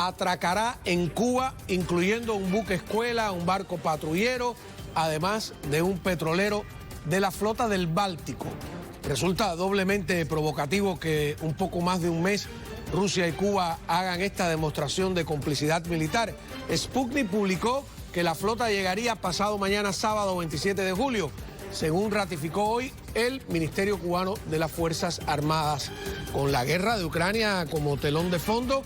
atracará en Cuba, incluyendo un buque escuela, un barco patrullero, además de un petrolero de la flota del Báltico. Resulta doblemente provocativo que un poco más de un mes Rusia y Cuba hagan esta demostración de complicidad militar. Sputnik publicó que la flota llegaría pasado mañana sábado 27 de julio, según ratificó hoy el Ministerio Cubano de las Fuerzas Armadas. Con la guerra de Ucrania como telón de fondo,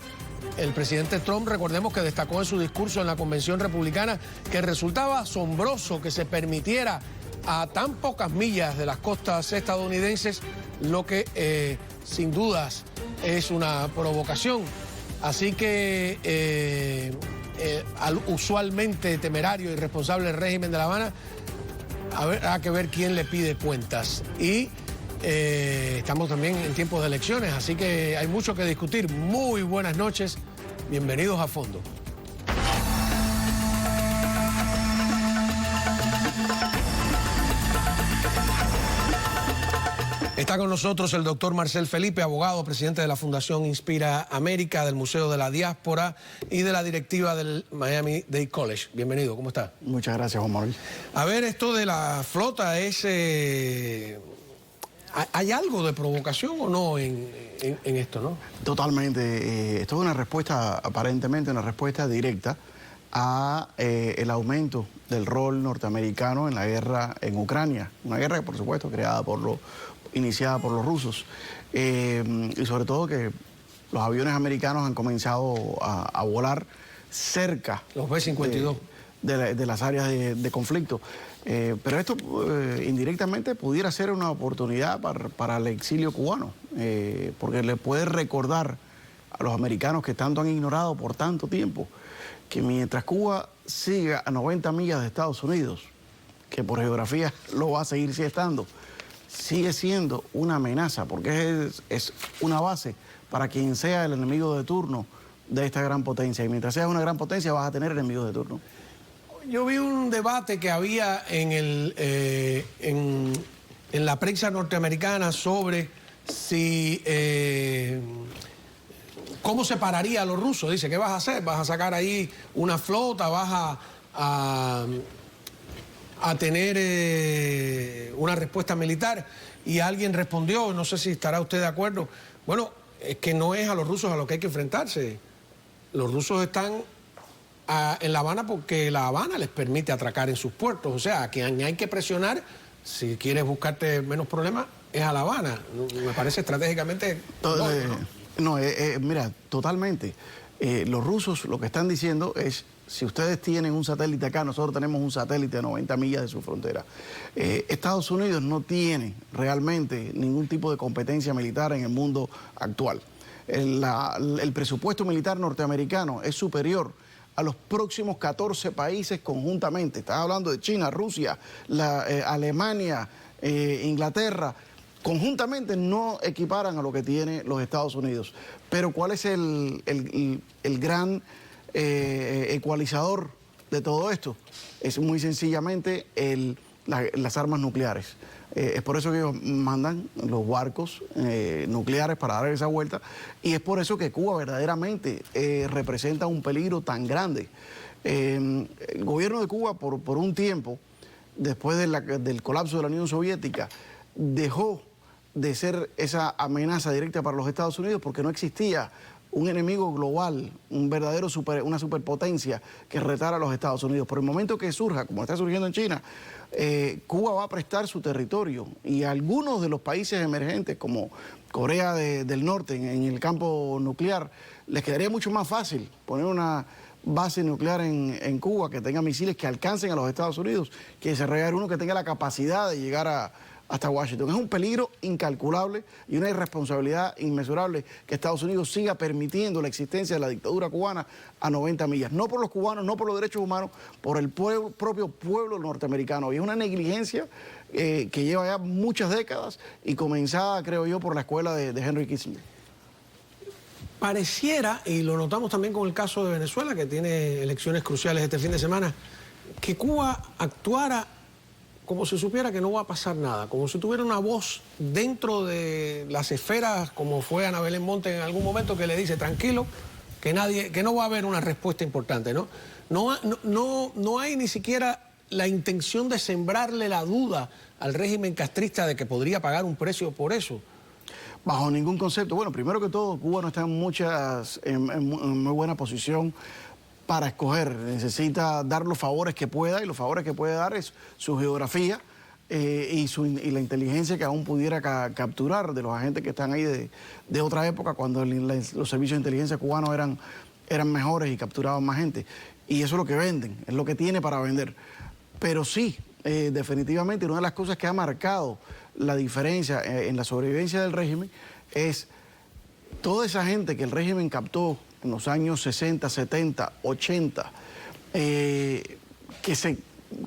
el presidente Trump, recordemos que destacó en su discurso en la Convención Republicana que resultaba asombroso que se permitiera a tan pocas millas de las costas estadounidenses, lo que sin dudas es una provocación. Así que al usualmente temerario y irresponsable régimen de La Habana habrá que ver quién le pide cuentas. Y estamos también en tiempos de elecciones, así que hay mucho que discutir. Muy buenas noches, bienvenidos a Fondo. Está con nosotros el doctor Marcel Felipe, abogado, presidente de la Fundación Inspira América, del Museo de la Diáspora y de la directiva del Miami Dade College. Bienvenido, ¿cómo está? Muchas gracias, Juan Manuel. A ver, esto de la flota es... ¿hay algo de provocación o no en esto, no? Totalmente. Esto es una respuesta, aparentemente una respuesta directa a el aumento del rol norteamericano en la guerra en Ucrania. Una guerra que, por supuesto, iniciada por los rusos. Y sobre todo que los aviones americanos han comenzado a volar cerca. Los B-52. De las áreas de conflicto. Pero esto indirectamente pudiera ser una oportunidad para el exilio cubano, porque le puede recordar a los americanos que tanto han ignorado por tanto tiempo que mientras Cuba siga a 90 millas de Estados Unidos, que por geografía lo va a seguir estando, sigue siendo una amenaza, porque es una base para quien sea el enemigo de turno de esta gran potencia. Y mientras seas una gran potencia vas a tener enemigos de turno. Yo vi un debate que había en la prensa norteamericana sobre si cómo separaría a los rusos. Dice, ¿qué vas a hacer? ¿Vas a sacar ahí una flota? ¿Vas a tener una respuesta militar? Y alguien respondió, no sé si estará usted de acuerdo, bueno, es que no es a los rusos a los que hay que enfrentarse. Los rusos están en La Habana porque La Habana les permite atracar en sus puertos. O sea, a quien hay que presionar, si quieres buscarte menos problemas, es a La Habana. Me parece estratégicamente... Mira, totalmente. Los rusos lo que están diciendo es, si ustedes tienen un satélite acá, nosotros tenemos un satélite a 90 millas de su frontera. Estados Unidos no tiene realmente ningún tipo de competencia militar en el mundo actual. El presupuesto militar norteamericano es superior a los próximos 14 países conjuntamente. Estás hablando de China, Rusia, Alemania, Inglaterra. Conjuntamente no equiparan a lo que tiene los Estados Unidos. Pero ¿cuál es el gran ecualizador de todo esto? Es muy sencillamente las armas nucleares. Es por eso que ellos mandan los barcos nucleares para dar esa vuelta, y es por eso que Cuba verdaderamente representa un peligro tan grande. El gobierno de Cuba por un tiempo, después del colapso de la Unión Soviética, dejó de ser esa amenaza directa para los Estados Unidos porque no existía un enemigo global, una superpotencia que retara a los Estados Unidos. Por el momento que surja, como está surgiendo en China, Cuba va a prestar su territorio, y algunos de los países emergentes como Corea del Norte en el campo nuclear, les quedaría mucho más fácil poner una base nuclear en Cuba que tenga misiles que alcancen a los Estados Unidos, que desarrollar uno que tenga la capacidad de llegar hasta Washington. Es un peligro incalculable y una irresponsabilidad inmesurable que Estados Unidos siga permitiendo la existencia de la dictadura cubana a 90 millas. No por los cubanos, no por los derechos humanos, por el propio pueblo norteamericano. Y es una negligencia que lleva ya muchas décadas y comenzada, creo yo, por la escuela de Henry Kissinger. Pareciera, y lo notamos también con el caso de Venezuela, que tiene elecciones cruciales este fin de semana, que Cuba actuara como si supiera que no va a pasar nada, como si tuviera una voz dentro de las esferas, como fue Ana Belén Monte en algún momento, que le dice, tranquilo, que no va a haber una respuesta importante, ¿no? No hay ni siquiera la intención de sembrarle la duda al régimen castrista de que podría pagar un precio por eso. Bajo ningún concepto. Bueno, primero que todo, Cuba no está en muy buena posición para escoger. Necesita dar los favores que pueda, y los favores que puede dar es su geografía y la inteligencia que aún pudiera capturar de los agentes que están ahí de otra época, cuando los servicios de inteligencia cubanos eran mejores y capturaban más gente. Y eso es lo que venden, es lo que tiene para vender. Pero sí, definitivamente, una de las cosas que ha marcado la diferencia en la sobrevivencia del régimen es toda esa gente que el régimen captó en los años 60, 70, 80, que se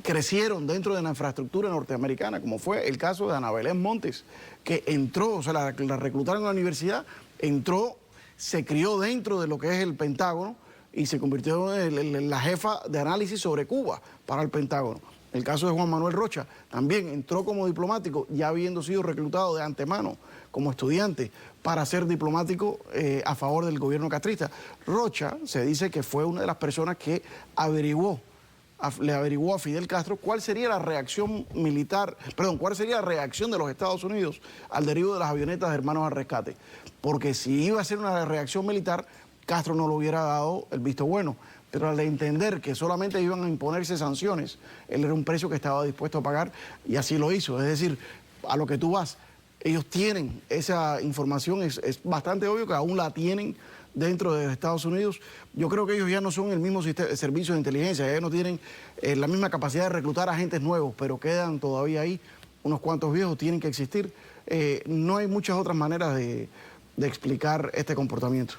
crecieron dentro de la infraestructura norteamericana, como fue el caso de Ana Belén Montes, que entró, o sea, la reclutaron en la universidad, entró, se crió dentro de lo que es el Pentágono y se convirtió en la jefa de análisis sobre Cuba para el Pentágono. El caso de Juan Manuel Rocha también entró como diplomático, ya habiendo sido reclutado de antemano como estudiante para ser diplomático a favor del gobierno castrista. Rocha se dice que fue una de las personas que le averiguó a Fidel Castro cuál sería la reacción cuál sería la reacción de los Estados Unidos al derribo de las avionetas de Hermanos al Rescate. Porque si iba a ser una reacción militar, Castro no le hubiera dado el visto bueno. Pero al entender que solamente iban a imponerse sanciones, él era un precio que estaba dispuesto a pagar y así lo hizo. Es decir, a lo que tú vas, ellos tienen esa información, es bastante obvio que aún la tienen dentro de Estados Unidos. Yo creo que ellos ya no son el mismo servicio de inteligencia, ellos no tienen la misma capacidad de reclutar agentes nuevos, pero quedan todavía ahí unos cuantos viejos, tienen que existir. No hay muchas otras maneras de explicar este comportamiento.